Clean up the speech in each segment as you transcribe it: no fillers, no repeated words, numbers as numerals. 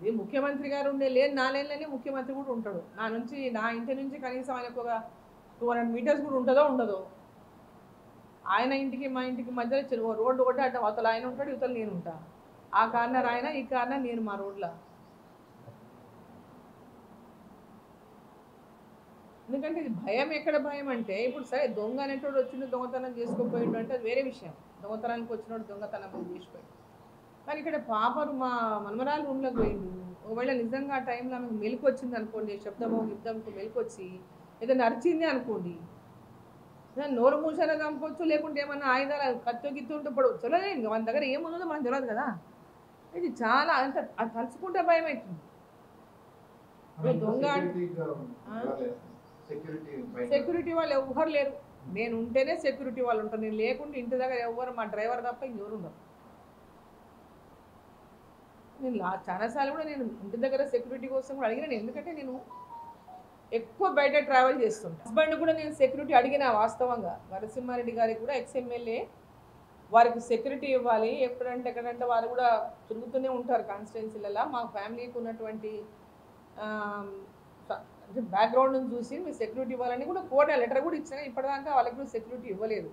ఇది ముఖ్యమంత్రి గారు ఉండే లేదు 4 నెలలనే ముఖ్యమంత్రి కూడా ఉంటాడు. నా ఇంటి నుంచి కనీసం ఆయనకు ఒక 200 మీటర్స్ కూడా ఉంటుందో ఉండదో. ఆయన ఇంటికి మా ఇంటికి మధ్యలో రోడ్డు ఒకటి అడ్డం, అవతల ఆయన ఉంటాడు, ఇవతల నేను ఉంటా. ఆ కార్నర్ ఆయన, ఈ కార్నర్ నేను మా రోడ్లో. ఎందుకంటే ఇది భయం, ఎక్కడ భయం అంటే ఇప్పుడు సరే దొంగ అనేటోడు వచ్చిండు దొంగతనం చేసుకోపోయిండు అంటే అది వేరే విషయం. దొంగతనానికి వచ్చినోడు దొంగతనం చేసిపోయాడు. కానీ ఇక్కడ పాపరు మా మనమరాలు రూమ్లోకి పోయిండు. ఒకవేళ నిజంగా ఆ టైంలో ఆమెకు మెలకు వచ్చింది అనుకోండి, శబ్దమో యుద్ధంకు మెలకు వచ్చి ఏదైనా అరిచింది అనుకోండి, నోరు మూసారా చంపొచ్చు, లేకుంటే ఏమన్నా ఆయుధాలు కత్తి గిత్తు ఉంటే పడవచ్చు. తెలియదు, మన దగ్గర ఏముందో మనకు తెలియదు కదా. ఇది చాలా అంత అది తలుచుకుంటే భయం అవుతుంది. దొంగ సెక్యూరిటీ వాళ్ళు ఎవ్వరు లేరు. నేను ఉంటేనే సెక్యూరిటీ వాళ్ళు ఉంటారు. నేను లేకుంటే ఇంటి దగ్గర ఎవ్వరు, మా డ్రైవర్ తప్ప ఇంకెవరు ఉండరు. నేను చాలాసార్లు కూడా నేను ఇంటి దగ్గర సెక్యూరిటీ కోసం కూడా అడిగినాను. ఎందుకంటే నేను ఎక్కువ బయట ట్రావెల్ చేస్తుంటాను. హస్బెండ్ కూడా నేను సెక్యూరిటీ అడిగిన. వాస్తవంగా నరసింహారెడ్డి గారికి కూడా ఎక్స్ఎమ్మెల్యే, వారికి సెక్యూరిటీ ఇవ్వాలి. ఎక్కడంటే వారు కూడా తిరుగుతూనే ఉంటారు కాన్స్టిట్యున్సీలలో. మా ఫ్యామిలీకి ఉన్నటువంటి బ్యాక్గ్రౌండ్ని చూసి మీరు సెక్యూరిటీ ఇవ్వాలని కూడా కోర్టు లెటర్ కూడా ఇచ్చిన. ఇప్పటిదాకా వాళ్ళకి కూడా సెక్యూరిటీ ఇవ్వలేదు.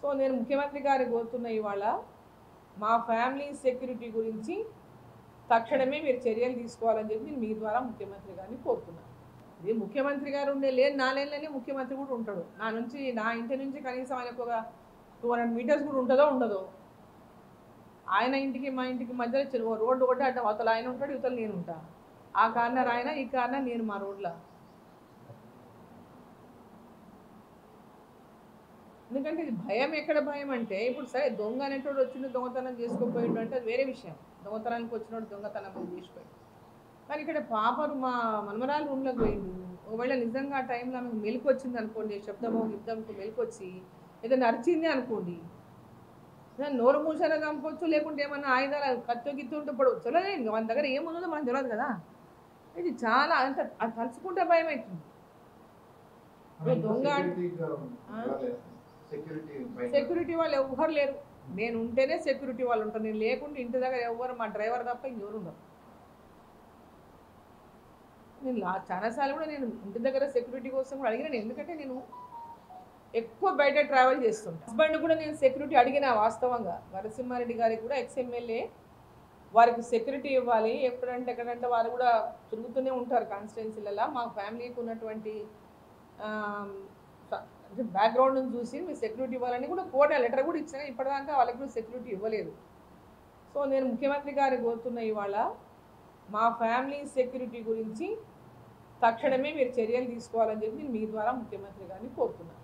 సో నేను ముఖ్యమంత్రి గారికి కోరుతున్న ఇవాళ మా ఫ్యామిలీ సెక్యూరిటీ గురించి తక్షణమే మీరు చర్యలు తీసుకోవాలని చెప్పి నేను మీ ద్వారా ముఖ్యమంత్రి గారిని కోరుతున్నాను. ఇది ముఖ్యమంత్రి గారు ఉండే లేదు 4 నెలలనే ముఖ్యమంత్రి కూడా ఉంటాడు. నా ఇంటి నుంచి కనీసం ఆయనకు ఒక 200 మీటర్స్ కూడా ఉంటుందో ఉండదో. ఆయన ఇంటికి మా ఇంటికి మధ్యలో రోడ్డు ఒకటి అడ్డం, అవతల ఆయన ఉంటాడు, ఇవతల నేను ఉంటా. ఆ కార్నర్ ఆయన, ఈ కార్నర్ నేను మా రోడ్లో. ఎందుకంటే ఇది భయం, ఎక్కడ భయం అంటే ఇప్పుడు సరే దొంగ అనేటోడు వచ్చిండు దొంగతనం చేసుకోపోయిండు అంటే అది వేరే విషయం. దొంగతనానికి వచ్చినోడు దొంగతనం చేసిపోయాడు. కానీ ఇక్కడ పాపరు మా మనమరాలు రూమ్లోకి పోయిండు. ఒకవేళ నిజంగా ఆ టైంలో ఆమెకు మెలకు వచ్చింది అనుకోండి, శబ్దమో యుద్ధంకు మెలకు వచ్చి ఏదైనా అరిచింది అనుకోండి, నోరు మూసారా చంపొచ్చు, లేకుంటే ఏమన్నా ఆయుధాలు కత్తి గిత్తు ఉంటే పడవచ్చు. తెలియదు, మన దగ్గర ఏముందో మనకు తెలియదు కదా. ఇది చాలా అంత అది తలుచుకుంటే భయం అవుతుంది. దొంగ సెక్యూరిటీ వాళ్ళు ఎవ్వరు లేరు. నేను ఉంటేనే సెక్యూరిటీ వాళ్ళు ఉంటారు. నేను లేకుంటే ఇంటి దగ్గర ఎవ్వరు, మా డ్రైవర్ తప్ప ఇంకెవరు ఉండరు. నేను చాలాసార్లు కూడా నేను ఇంటి దగ్గర సెక్యూరిటీ కోసం కూడా అడిగినాను. ఎందుకంటే నేను ఎక్కువ బయట ట్రావెల్ చేస్తుంటాను. హస్బెండ్ కూడా నేను సెక్యూరిటీ అడిగిన. వాస్తవంగా నరసింహారెడ్డి గారికి కూడా ఎక్స్ఎమ్మెల్యే, వారికి సెక్యూరిటీ ఇవ్వాలి. ఎక్కడంటే వారు కూడా తిరుగుతూనే ఉంటారు కాన్స్టిట్యున్సీలలో. మా ఫ్యామిలీకి ఉన్నటువంటి బ్యాక్గ్రౌండ్ని చూసి మీరు సెక్యూరిటీ ఇవ్వాలని కూడా కోర్టు లెటర్ కూడా ఇచ్చిన. ఇప్పటిదాకా వాళ్ళకి కూడా సెక్యూరిటీ ఇవ్వలేదు. సో నేను ముఖ్యమంత్రి గారికి కోరుతున్న ఇవాళ మా ఫ్యామిలీ సెక్యూరిటీ గురించి తక్షణమే మీరు చర్యలు తీసుకోవాలని చెప్పి నేను మీ ద్వారా ముఖ్యమంత్రి గారిని కోరుతున్నాను.